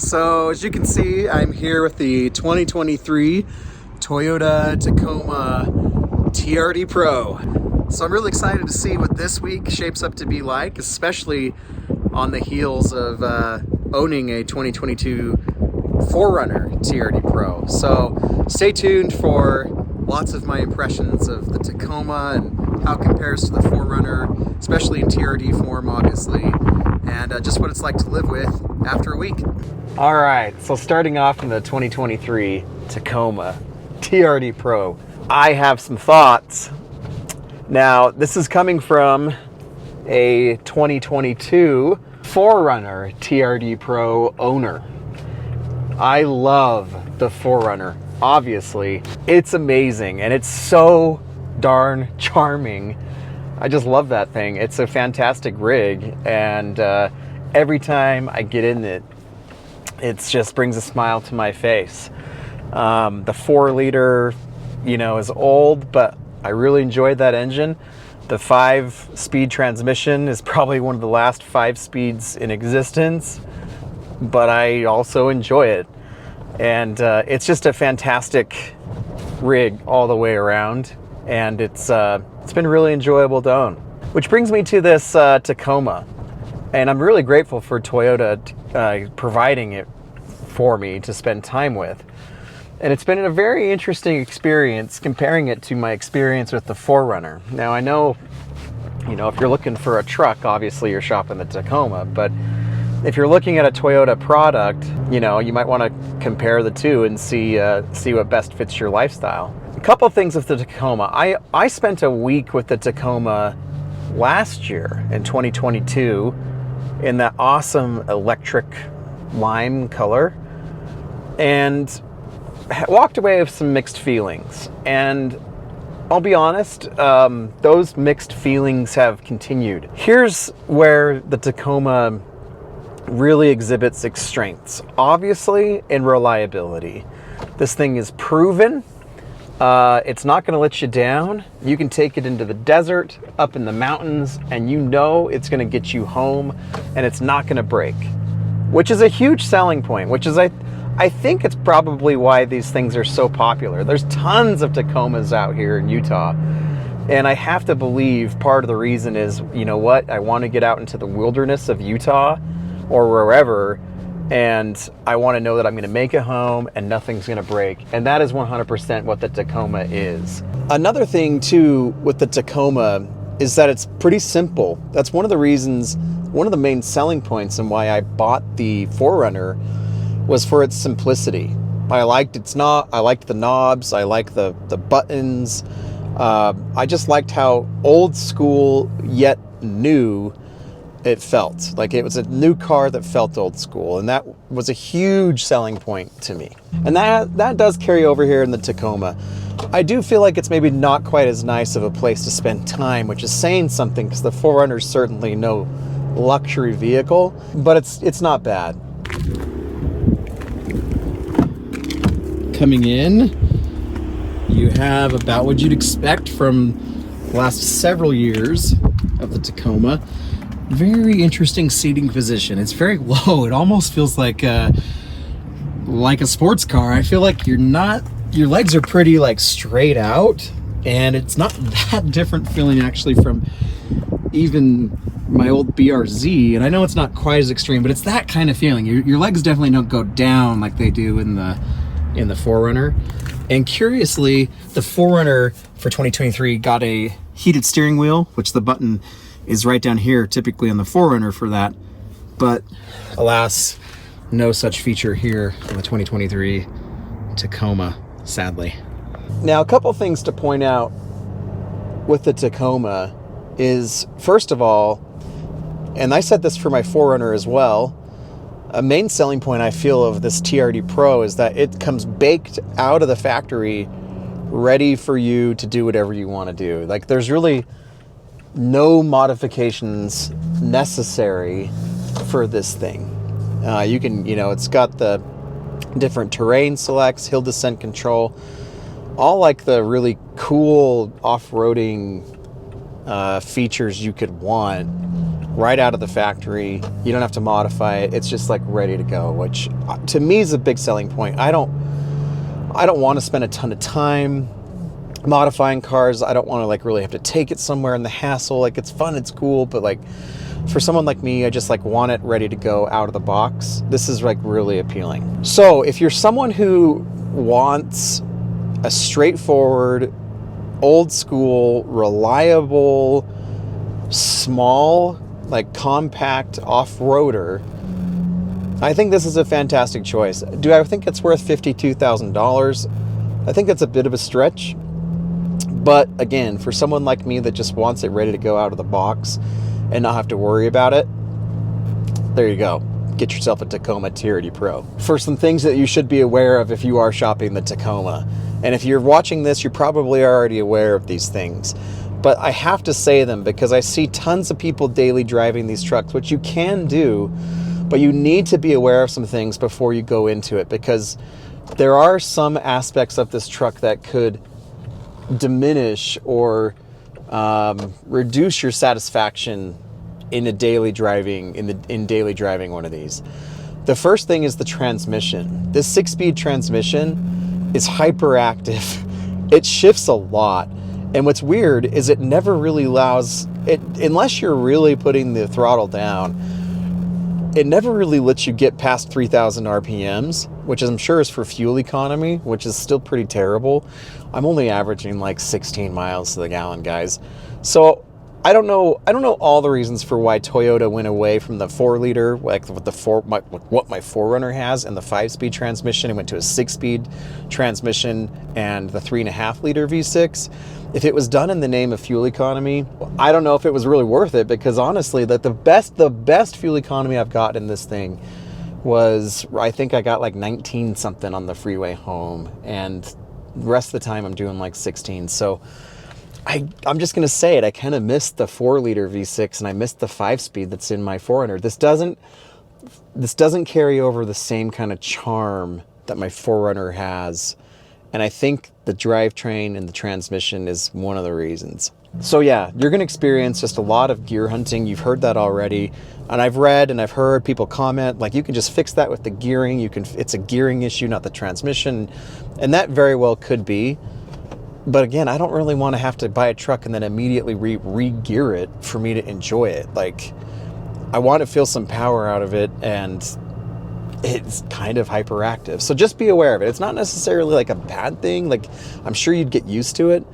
So as you can see, I'm here with the 2023 Toyota Tacoma TRD Pro. So I'm really excited to see what this week shapes up to be like, especially on the heels of owning a 2022 4Runner TRD Pro. So stay tuned for lots of my impressions of the Tacoma and how it compares to the 4Runner, especially in TRD form, obviously, and just what it's like to live with after a week. All right, so starting off in the 2023 Tacoma TRD Pro, I have some thoughts. Now, this is coming from a 2022 4Runner TRD Pro owner. I love the 4Runner. Obviously, it's amazing and it's so darn charming. I just love that thing. It's a fantastic rig, and every time I get in it, it just brings a smile to my face. The 4-liter, is old, but I really enjoyed that engine. The 5-speed transmission is probably one of the last 5 speeds in existence, but I also enjoy it. And it's just a fantastic rig all the way around, and it's been really enjoyable to own. Which brings me to this Tacoma, and I'm really grateful for Toyota providing it for me to spend time with. And it's been a very interesting experience comparing it to my experience with the 4Runner. Now I know, if you're looking for a truck, obviously you're shopping the Tacoma, but if you're looking at a Toyota product, you might want to compare the two and see what best fits your lifestyle. A couple of things with the Tacoma. I spent a week with the Tacoma last year in 2022 in that awesome electric lime color, and walked away with some mixed feelings. And I'll be honest, those mixed feelings have continued. Here's where the Tacoma really exhibits its strengths. Obviously, in reliability. This thing is proven. It's not going to let you down. You can take it into the desert, up in the mountains, and it's going to get you home, and it's not going to break, which is a huge selling point, which is, I think it's probably why these things are so popular. There's tons of Tacomas out here in Utah, and I have to believe part of the reason is, I want to get out into the wilderness of Utah or wherever, and I want to know that I'm going to make it home and nothing's going to break. And that is 100% what the Tacoma is. Another thing too with the Tacoma is that it's pretty simple. That's one of the main selling points and why I bought the 4Runner was for its simplicity. I liked the knobs, I liked the buttons. I just liked how old school yet new it felt. Like it was a new car that felt old school, and that was a huge selling point to me. And that does carry over here in the Tacoma. I do feel like it's maybe not quite as nice of a place to spend time, which is saying something, because the 4Runner is certainly no luxury vehicle, but it's not bad. Coming in, you have about what you'd expect from the last several years of the Tacoma. Very interesting seating position. It's very low. It almost feels like a sports car. I feel like your legs are pretty straight out, and it's not that different feeling actually from even my old BRZ. And I know it's not quite as extreme, but it's that kind of feeling. Your legs definitely don't go down like they do in the 4Runner. And curiously, the 4Runner for 2023 got a heated steering wheel, which the button is right down here, typically on the 4Runner for that. But alas, no such feature here on the 2023 Tacoma, sadly. Now, a couple things to point out with the Tacoma is, first of all, and I said this for my 4Runner as well, a main selling point I feel of this TRD Pro is that it comes baked out of the factory, ready for you to do whatever you want to do. Like, there's really no modifications necessary for this thing. You can, it's got the different terrain selects, hill descent control, all like the really cool off-roading features you could want right out of the factory. You don't have to modify it. It's just like ready to go, which to me is a big selling point. I don't want to spend a ton of time modifying cars. I don't want to like really have to take it somewhere in the hassle. Like, it's fun, it's cool, but like for someone like me, I just like want it ready to go out of the box. This is like really appealing. So if you're someone who wants a straightforward, old school, reliable, small, like compact off-roader, I think this is a fantastic choice. Do I think it's worth $52,000? I think that's a bit of a stretch. But again, for someone like me that just wants it ready to go out of the box and not have to worry about it, there you go. Get yourself a Tacoma TRD Pro. For some things that you should be aware of if you are shopping the Tacoma. And if you're watching this, you're probably already aware of these things. But I have to say them because I see tons of people daily driving these trucks, which you can do, but you need to be aware of some things before you go into it, because there are some aspects of this truck that could diminish or reduce your satisfaction in daily driving one of these. The first thing is the transmission. This 6-speed transmission is hyperactive. It shifts a lot. And what's weird is it never really allows it, unless you're really putting the throttle down, it never really lets you get past 3,000 RPMs, which I'm sure is for fuel economy, which is still pretty terrible. I'm only averaging like 16 miles to the gallon, guys. So I don't know all the reasons for why Toyota went away from the 4-liter, like what my 4Runner has, and the 5-speed transmission, and went to a 6-speed transmission and the 3.5-liter V6. If it was done in the name of fuel economy, I don't know if it was really worth it, because honestly, that the best fuel economy I've got in this thing was, I think I got like 19 something on the freeway home, and the rest of the time I'm doing like 16. So I'm just going to say it. I kind of missed the 4-liter V6, and I missed the 5-speed that's in my 4Runner. This doesn't carry over the same kind of charm that my 4Runner has. And I think the drivetrain and the transmission is one of the reasons. So yeah, you're going to experience just a lot of gear hunting. You've heard that already. And I've read and I've heard people comment, like, you can just fix that with the gearing. It's a gearing issue, not the transmission. And that very well could be. But again, I don't really want to have to buy a truck and then immediately re-gear it for me to enjoy it. Like, I want to feel some power out of it, and it's kind of hyperactive. So just be aware of it. It's not necessarily like a bad thing. Like, I'm sure you'd get used to it,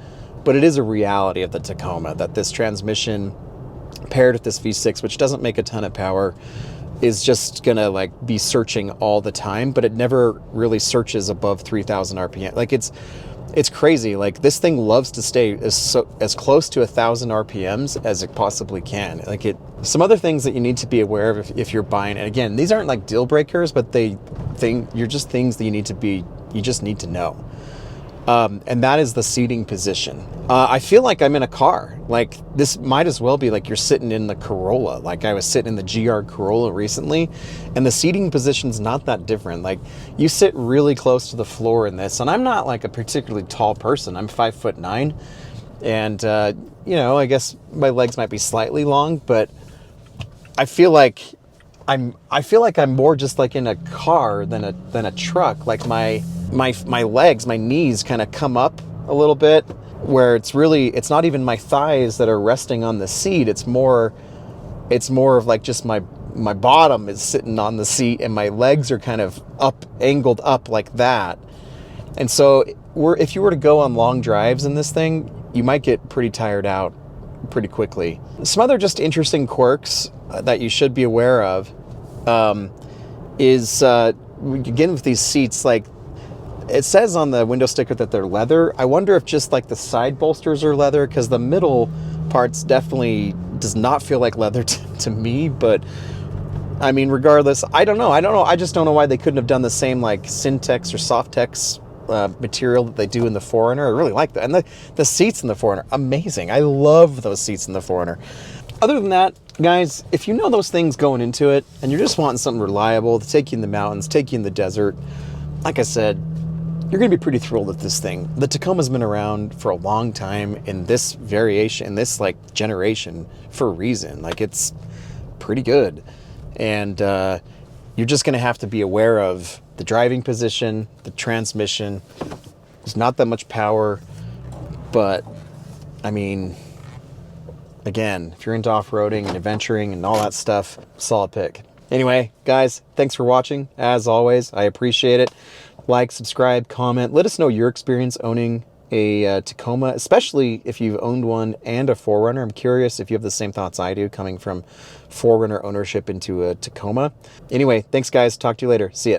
but it is a reality of the Tacoma that this transmission paired with this V6, which doesn't make a ton of power, is just gonna like be searching all the time, but it never really searches above 3,000 RPM. Like, it's crazy. Like, this thing loves to stay as close to 1,000 RPMs as it possibly can. Like, some other things that you need to be aware of if you're buying, and again, these aren't like deal breakers, but you're just things that you just need to know. And that is the seating position. I feel like I'm in a car. Like, this might as well be like you're sitting in the Corolla. Like, I was sitting in the GR Corolla recently, and the seating position's not that different. Like, you sit really close to the floor in this, and I'm not like a particularly tall person. I'm 5'9", and I guess my legs might be slightly long, but I feel like I'm more just like in a car than a truck. Like, my legs, my knees kind of come up a little bit, where it's not even my thighs that are resting on the seat. It's more of like just my bottom is sitting on the seat, and my legs are kind of angled up like that. And so if you were to go on long drives in this thing, you might get pretty tired out pretty quickly. Some other just interesting quirks that you should be aware of is again with these seats, like, it says on the window sticker that they're leather. I wonder if just like the side bolsters are leather, because the middle parts definitely does not feel like leather to me. But I mean, regardless, I don't know. I just don't know why they couldn't have done the same like Syntex or Softex material that they do in the 4Runner. I really like that. And the seats in the 4Runner, amazing. I love those seats in the 4Runner. Other than that, guys, if you know those things going into it, and you're just wanting something reliable to take you in the mountains, take you in the desert, like I said, you're going to be pretty thrilled with this thing. The Tacoma's been around for a long time in this variation, in this like generation, for a reason. Like, it's pretty good. And you're just going to have to be aware of the driving position, the transmission. There's not that much power, but I mean, again, if you're into off-roading and adventuring and all that stuff, solid pick. Anyway, guys, thanks for watching. As always, I appreciate it. Like, subscribe, comment. Let us know your experience owning a Tacoma, especially if you've owned one and a 4Runner. I'm curious if you have the same thoughts I do coming from 4Runner ownership into a Tacoma. Anyway, thanks, guys. Talk to you later. See ya.